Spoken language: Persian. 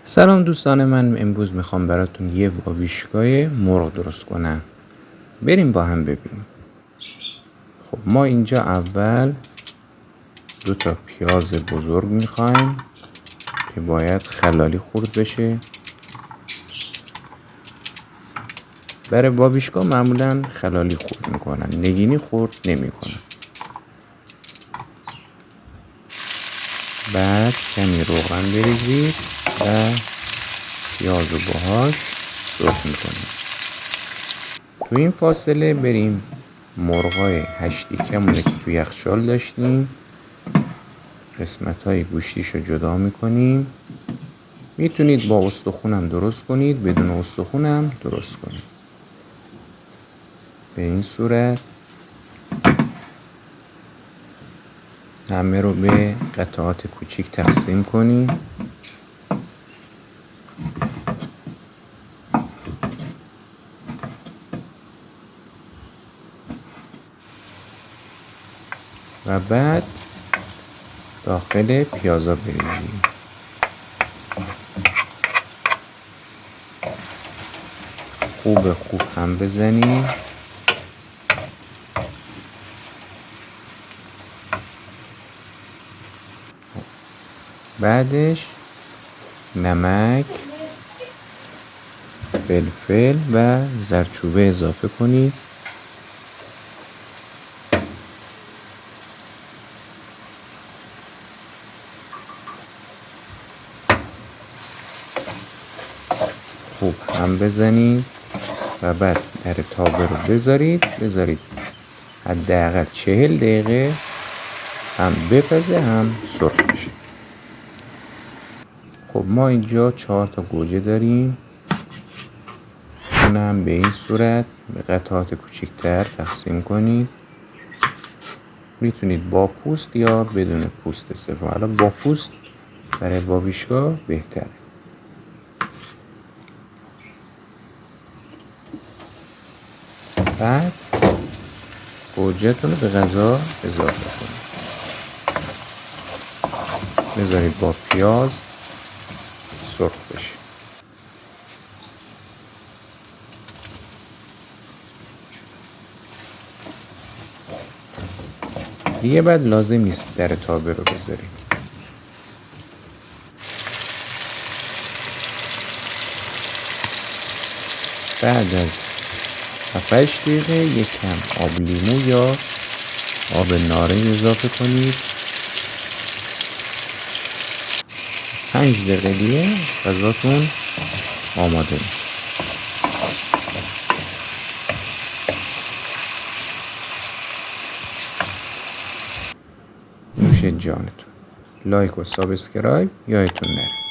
سلام دوستان من، امروز میخوام براتون یه واویشکای مرغ درست کنم. بریم با هم ببینیم. خب ما اینجا اول 2 تا پیاز بزرگ میخوایم که باید خلالی خورد بشه. برای واویشکا معمولا خلالی خورد میکنن، نگینی خورد نمیکنن. بعد کمی روغن بریزید و پیاز رو باهاش سرخ میکنیم. تو این فاصله بریم مرغای هشتیکمونه که تو یخچال داشتیم قسمت های گوشتیش رو جدا میکنیم. میتونید با استخونم درست کنید، بدون استخونم درست کنید. به این صورت همه رو به قطعات کوچیک تقسیم کنیم. و بعد داخل پیازا بریزیم. خوب هم بزنیم. بعدش نمک، فلفل و زردچوبه اضافه کنید. خوب هم بزنید و بعد در تابه رو بذارید حداقل 40 دقیقه هم بپزه هم سرخ بشه. خب ما اینجا 4 تا گوجه داریم، اونم به این صورت به قطعات کوچکتر تقسیم کنید. میتونید با پوست یا بدون پوست استفاده. حالا با پوست برای واویشکا بهتره. بعد گوجه‌تون رو به غذا اضافه کنید. بذارید با پیاز سرخ بشه. دیگه بعد لازم نیست در تابه رو بذاریم. بعد از 7-8 دقیقه یک کم آب لیمو یا آب نارنج اضافه کنید. 5 دقیقه دیگه غذاتون آماده میشه. نوش جانتون. لایک و سابسکرایب یادتون نره.